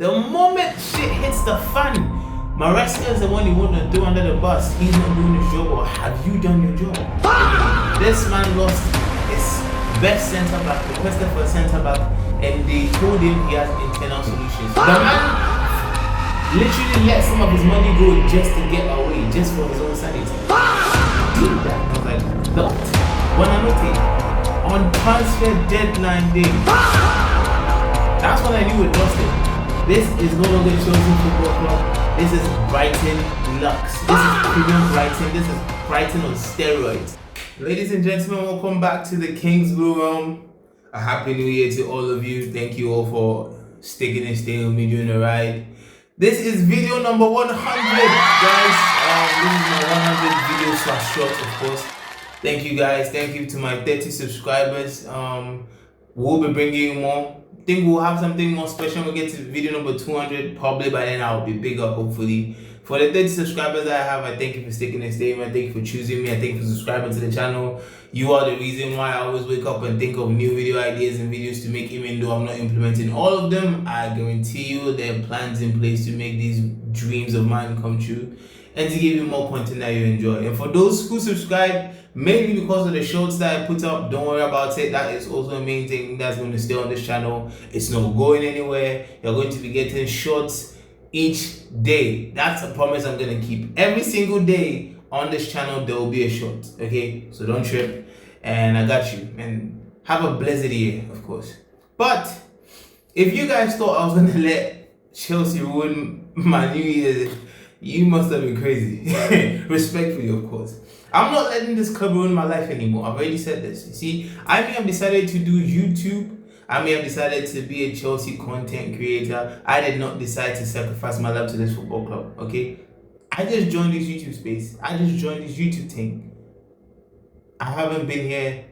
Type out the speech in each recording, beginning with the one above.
The moment shit hits the fan, Maresca is the one you want to throw under the bus. He's not doing his job, or have you done your job? This man lost his best centre back, requested for a centre back, and they told him he has internal solutions. The man literally let some of his money go just to get away, just for his own sanity. Dude, that I was like, what? Buonanotte on transfer deadline day. That's when I knew it lost it. This is no longer Chelsea Football Club. This is Brighton Lux. This is premium Brighton. This is Brighton on steroids. Ladies and gentlemen, welcome back to the King's Blue Realm. A happy new year to all of you. Thank you all for sticking and staying with me during the ride. This is video number 100, guys. This is my 100 video / short, of course. Thank you guys. Thank you to my 30 subscribers. We'll be bringing you more. I think we'll have something more special. We'll get to video number 200. Probably by then I'll be bigger, hopefully. For the 30 subscribers that I have, I thank you for sticking and staying. I thank you for choosing me. I thank you for subscribing to the channel. You are the reason why I always wake up and think of new video ideas and videos to make, even though I'm not implementing all of them. I guarantee you there are plans in place to make these dreams of mine come true and to give you more content that you enjoy. And for those who subscribe, mainly because of the shorts that I put up, don't worry about it. That is also a main thing that's going to stay on this channel. It's not going anywhere. You're going to be getting shorts each day. That's a promise I'm going to keep. Every single day on this channel there will be a short, okay? So don't trip, and I got you. And have a blessed year, of course. But if you guys thought I was going to let Chelsea ruin my New Year's, you must have been crazy. Respectfully, of course. I'm not letting this club ruin my life anymore. I've already said this. You see, I may have decided to do YouTube. I may have decided to be a Chelsea content creator. I did not decide to sacrifice my life to this football club, okay? I just joined this YouTube space. I just joined this YouTube thing. I haven't been here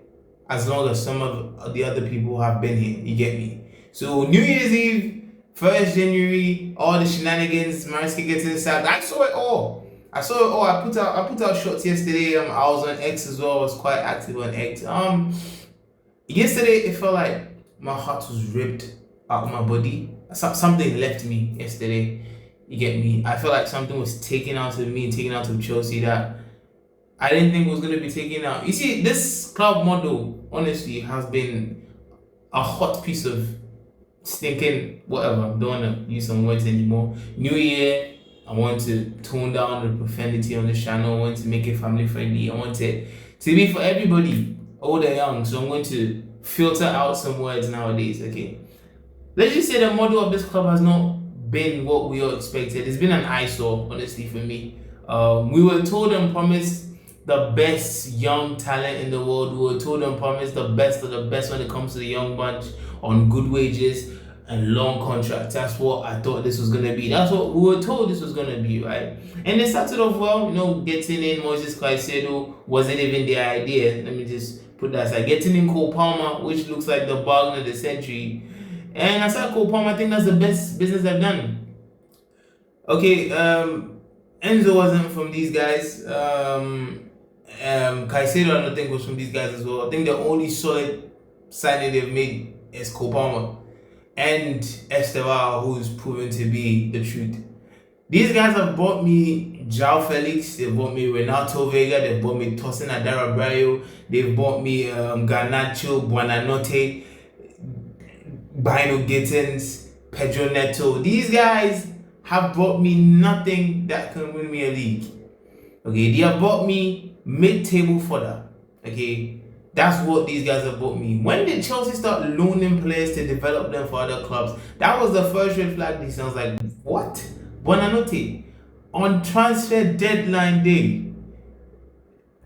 as long as some of the other people have been here. You get me? So New Year's Eve, 1st January, all the shenanigans, Maresca gets inside. I saw it all. I put out shots yesterday. I was on X as well. I was quite active on X. Yesterday it felt like my heart was ripped out of my body. Something left me yesterday. You get me? I felt like something was taken out of me, taken out of Chelsea that I didn't think was going to be taken out. You see, this club model, honestly, has been a hot piece of stinking whatever. Don't want to use some words anymore. New Year, I want to tone down the profanity on this channel. I want to make it family friendly. I want it to be for everybody, old and young. So I'm going to filter out some words nowadays, okay? Let's just say the model of this club has not been what we all expected. It's been an eyesore, honestly, for me. We were told and promised the best young talent in the world. We were told and promised the best of the best when it comes to the young bunch on good wages and long contracts. That's what I thought this was going to be. That's what we were told this was going to be, right? And they started off well, you know, getting in Moses Caicedo wasn't even the idea. Let me just put that aside. Getting in Cole Palmer, which looks like the bargain of the century. And aside Cole Palmer, I think that's the best business I've done. Okay, Enzo wasn't from these guys. Caicedo, I don't think, was from these guys as well. I think the only solid signing they've made is Cole Palmer and Estevao, who's proven to be the truth. These guys have bought me João Felix, they've bought me Renato Vega, they've bought me Tosin Adarabioyo, they've bought me Garnacho, Buonanotte, Bino Gittins, Pedro Neto. These guys have brought me nothing that can win me a league. Okay, they have bought me mid-table fodder. Okay, that's what these guys have bought me. When did Chelsea start loaning players to develop them for other clubs? That was the first red flag. This sounds like, what? Buonanotte on transfer deadline day.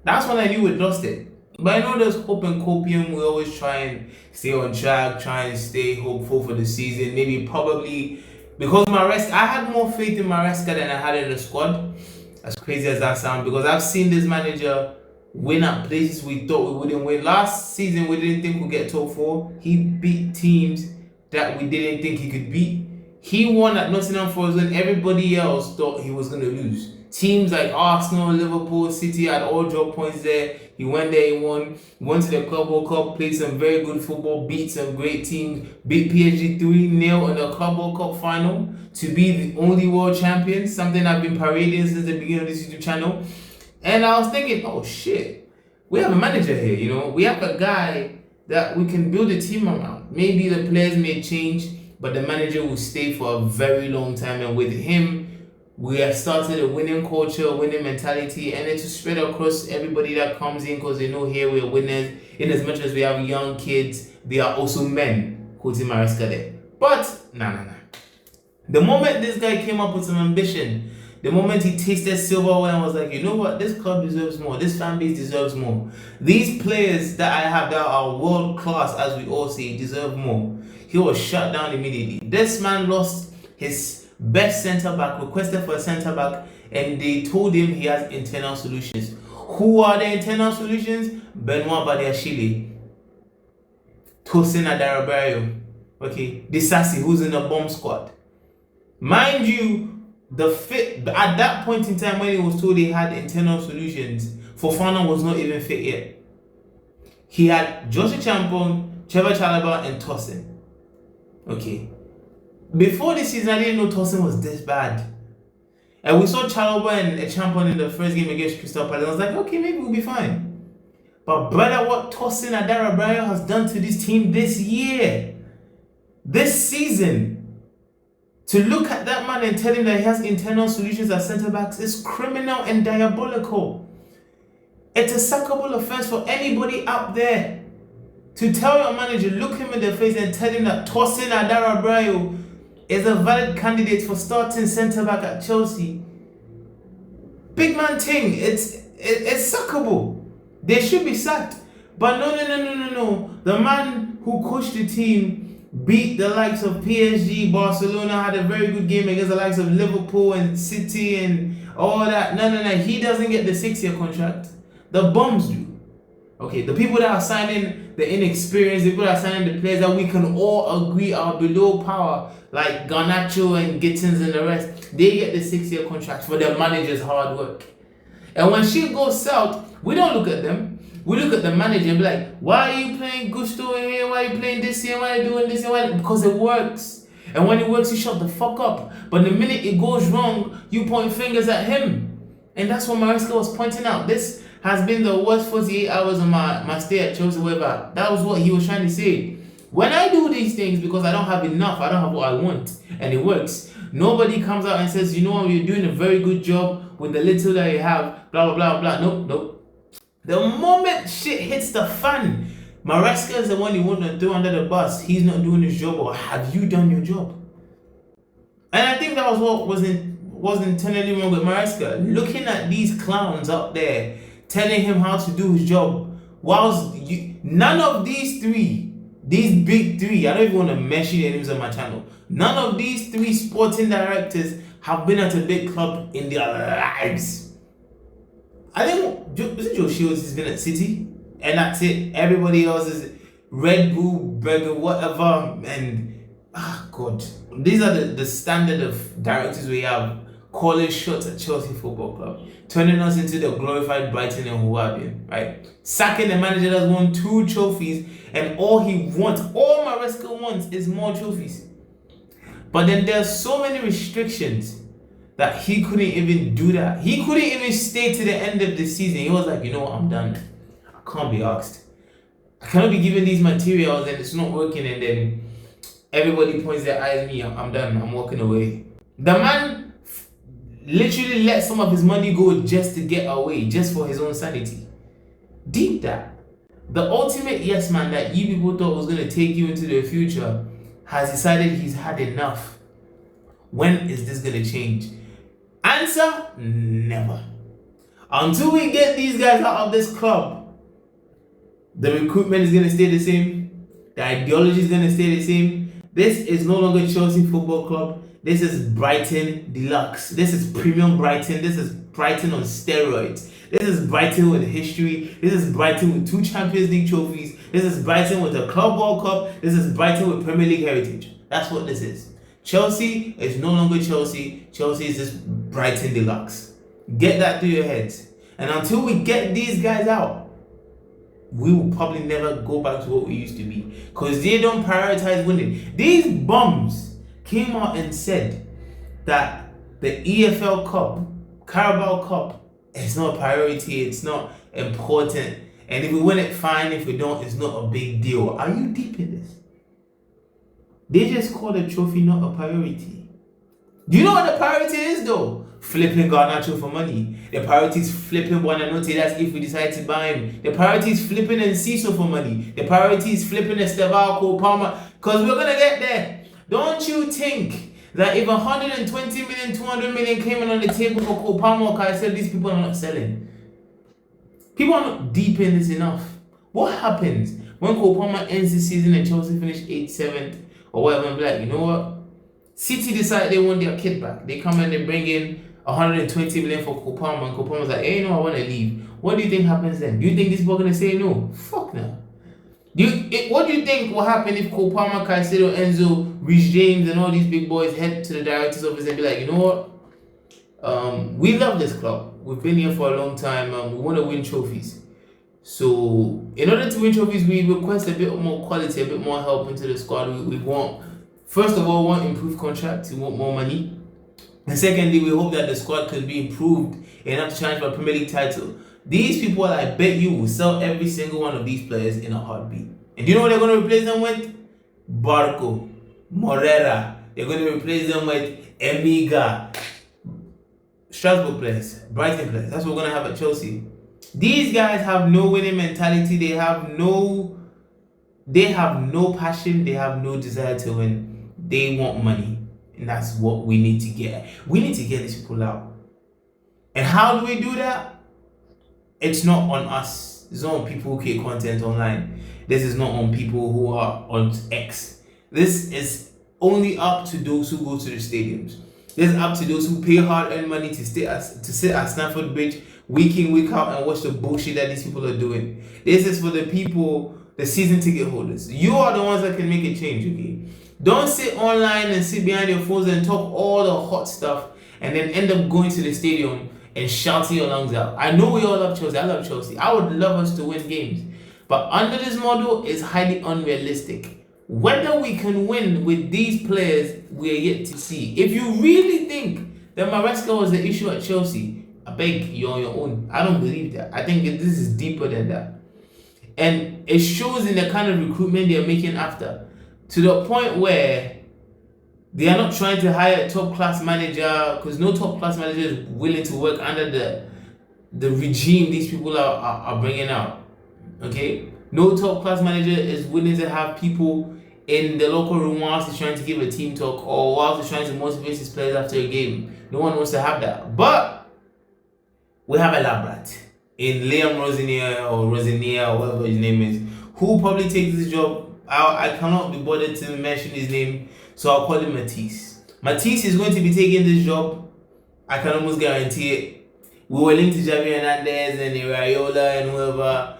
That's when I knew we'd lost it. But I know there's hope and copium. We always try and stay on track, try and stay hopeful for the season. Maybe probably because Maresca, I had more faith in Maresca than I had in the squad. As crazy as that sounds, because I've seen this manager win at places we thought we wouldn't win. Last season, we didn't think we'd get top 4. He beat teams that we didn't think he could beat. He won at Nottingham Forest when everybody else thought he was going to lose. Teams like Arsenal, Liverpool, City had all drop points there. He went there, he won. He went to the Club World Cup, played some very good football, beat some great teams, beat PSG 3-0 in the Club World Cup final to be the only world champion, something I've been parading since the beginning of this YouTube channel. And I was thinking, oh shit, we have a manager here, you know? We have a guy that we can build a team around. Maybe the players may change, but the manager will stay for a very long time. And with him, we have started a winning culture, a winning mentality, and it's spread across everybody that comes in because they know here we're winners. In as much as we have young kids, they are also men. Quoting Maresca there. But, nah. The moment this guy came up with some ambition, the moment he tasted silverware and was like, you know what, this club deserves more, this fan base deserves more. These players that I have that are world class, as we all say, deserve more. He was shut down immediately. This man lost his best centre back, requested for a centre back, and they told him he has internal solutions. Who are the internal solutions? Benoit Badiashile, Tosin Adarabioyo, okay, Disasi, who's in the bomb squad. Mind you, at that point in time when he was told he had internal solutions, Fofana was not even fit yet. He had Joshua Champon, Trevor Chalobah, and Tosin. Okay. Before this season, I didn't know Tosin was this bad. And we saw Chalobah and Champon in the first game against Crystal Palace. I was like, okay, maybe we'll be fine. But brother, what Tosin Adarabioyo has done to this team this year, this season, to look at that man and tell him that he has internal solutions as centre-backs is criminal and diabolical. It's a sackable offence for anybody out there to tell your manager, look him in the face and tell him that Tosin Adarabioyo is a valid candidate for starting centre-back at Chelsea. Big man thing, it's sackable. They should be sacked. But no. The man who coached the team beat the likes of PSG, Barcelona, had a very good game against the likes of Liverpool and City and all that. No. He doesn't get the 6-year contract. The bums do. Okay, the people that are signing the inexperienced, the people that are signing the players that we can all agree are below power, like Garnacho and Gittins and the rest, they get the 6-year contract for their manager's hard work. And when shit goes south, we don't look at them. We look at the manager and be like, why are you playing Gusto in here? Why are you playing this here? Why are you doing this here? Because it works. And when it works, you shut the fuck up. But the minute it goes wrong, you point fingers at him. And that's what Maresca was pointing out. This has been the worst 48 hours of my stay at Chelsea, whatever. That was what he was trying to say. When I do these things because I don't have enough, I don't have what I want, and it works, nobody comes out and says, you know what, you're doing a very good job with the little that you have, blah, blah, blah, blah. Nope. The moment shit hits the fan, Maresca is the one you want to throw under the bus. He's not doing his job, or have you done your job? And I think that was what was internally wrong with Maresca. Looking at these clowns out there, telling him how to do his job, whilst none of these three, these big three, I don't even want to mention their names on my channel, none of these three sporting directors have been at a big club in their lives. I think, is it Joe Shields has been at City? And that's it. Everybody else is Red Bull, Burger, whatever. And, God. These are the standard of directors we have. Calling shots at Chelsea Football Club. Turning us into the glorified Brighton and Hove Albion, right? Sacking the manager that's won 2 trophies. And all he wants, all Maresca wants is more trophies. But then there's so many restrictions that he couldn't even do that. He couldn't even stay to the end of the season. He was like, you know what, I'm done. I can't be asked. I cannot be given these materials and it's not working, and then everybody points their eyes at me. I'm done. I'm walking away. The man literally let some of his money go just to get away, just for his own sanity. Deep that. The ultimate yes man that you people thought was going to take you into the future has decided he's had enough. When is this going to change? Answer, never. Until we get these guys out of this club, the recruitment is going to stay the same. The ideology is going to stay the same. This is no longer Chelsea Football Club. This is Brighton Deluxe. This is premium Brighton. This is Brighton on steroids. This is Brighton with history. This is Brighton with 2 Champions League trophies. This is Brighton with a Club World Cup. This is Brighton with Premier League heritage. That's what this is. Chelsea is no longer Chelsea. Chelsea is just Brighton Deluxe. Get that through your heads. And until we get these guys out, we will probably never go back to what we used to be. Because they don't prioritize winning. These bums came out and said that the EFL Cup, Carabao Cup, is not a priority, it's not important. And if we win it, fine. If we don't, it's not a big deal. Are you deep in this? They just call the trophy not a priority. Do you know what the priority is though? Flipping Garnacho for money. The priority is flipping Buonanotte, that's if we decide to buy him. The priority is flipping Enciso for money. The priority is flipping Estevao, Cole Palmer. Because we're going to get there. Don't you think that if 120 million, 200 million came in on the table for Cole Palmer or Caicedo, these people are not selling? People are not deep in this enough. What happens when Cole Palmer ends the season and Chelsea finish 8th, 7th, or whatever, and be like, you know what? City decide they want their kid back. They come and they bring in 120 million for Cole Palmer, and Cole Palmer's like, hey, no, I want to leave. What do you think happens then? Do you think these people are going to say no? Fuck no. What do you think will happen if Cole Palmer, Caicedo, Enzo, Reece James, and all these big boys head to the director's office and be like, you know what? We love this club. We've been here for a long time. We want to win trophies. So, in order to win trophies, we request a bit more quality, a bit more help into the squad. We want, first of all, we want improved contracts. We want more money. And secondly, we hope that the squad can be improved enough to challenge for a Premier League title. These people, I bet you, will sell every single one of these players in a heartbeat. And do you know what they're going to replace them with? Barco, Morera. They're going to replace them with Emiga. Strasbourg players, Brighton players. That's what we're going to have at Chelsea. These guys have no winning mentality. They have no passion. They have no desire to win. They want money. And that's what we need to get. We need to get these people out. And how do we do that? It's not on us. It's not on people who create content online. This is not on people who are on X. This is only up to those who go to the stadiums. This is up to those who pay hard-earned money to sit at Stamford Bridge week in, week out and watch the bullshit that these people are doing. This is for the people, the season ticket holders. You are the ones that can make a change, okay? Don't sit online and sit behind your phones and talk all the hot stuff and then end up going to the stadium and shouting your lungs out. I know we all love Chelsea. I love Chelsea. I would love us to win games. But under this model, it's highly unrealistic. Whether we can win with these players, we are yet to see. If you really think that Maresca was the issue at Chelsea, I beg you're on your own. I don't believe that. I think this is deeper than that. And it shows in the kind of recruitment they're making after. To the point where they are not trying to hire a top-class manager, because no top-class manager is willing to work under the regime these people are bringing out. Okay? No top-class manager is willing to have people in the locker room whilst he's trying to give a team talk or whilst he's trying to motivate his players after a game. No one wants to have that. But we have a lab rat in Liam Rosenier or whatever his name is, who probably takes this job. I cannot be bothered to mention his name, so I'll call him Matisse. Matisse is going to be taking this job. I can almost guarantee it. We were linked to Javi Hernandez and Iraola and whoever.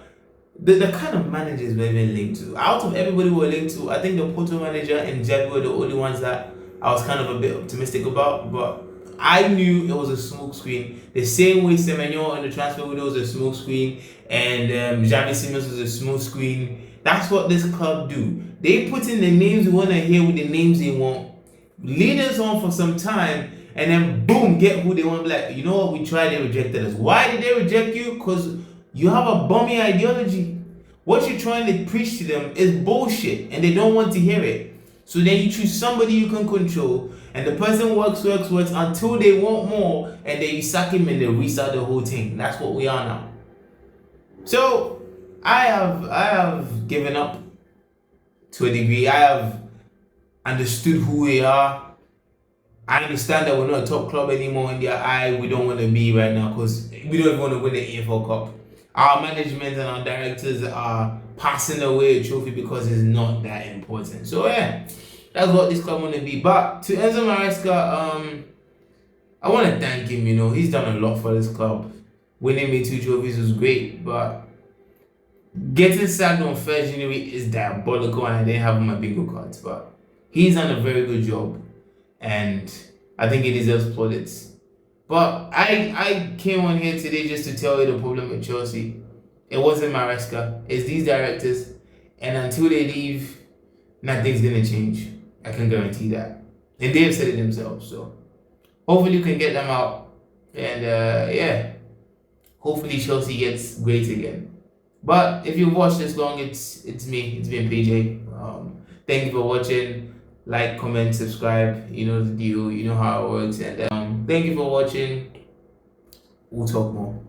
The kind of managers we've been linked to. Out of everybody we were linked to, I think the Porto manager and Javi were the only ones that I was kind of a bit optimistic about. But I knew it was a smoke screen. The same way Semenyo in the transfer window was a smoke screen and Javi Simmons was a smoke screen. That's what this club do. They put in the names we want to hear with the names they want. Lead us on for some time and then boom, get who they want to be like, you know what, we tried, they rejected us. Why did they reject you? Because you have a bummy ideology. What you're trying to preach to them is bullshit and they don't want to hear it. So then you choose somebody you can control and the person works until they want more and then you sack him and they restart the whole thing. That's what we are now. So I have given up to a degree. I have understood who we are. I understand that we're not a top club anymore in their eye. We don't want to be right now because we don't even want to win the EFL Cup. Our management and our directors are passing away a trophy because it's not that important. So yeah, that's what this club want to be. But to Enzo Maresca, I want to thank him. You know, he's done a lot for this club. Winning me 2 trophies was great, but getting sacked on 1st January is diabolical and I didn't have my bingo cards. But he's done a very good job and I think he deserves plaudits. But I came on here today just to tell you the problem with Chelsea. It wasn't Maresca. It's these directors, and until they leave, nothing's gonna change. I can guarantee that. And they've said it themselves. So hopefully you can get them out. And yeah, hopefully Chelsea gets great again. But if you've watched this long, it's me. It's been PJ. Thank you for watching. Like, comment, subscribe. You know the deal. You know how it works. And thank you for watching. We'll talk more.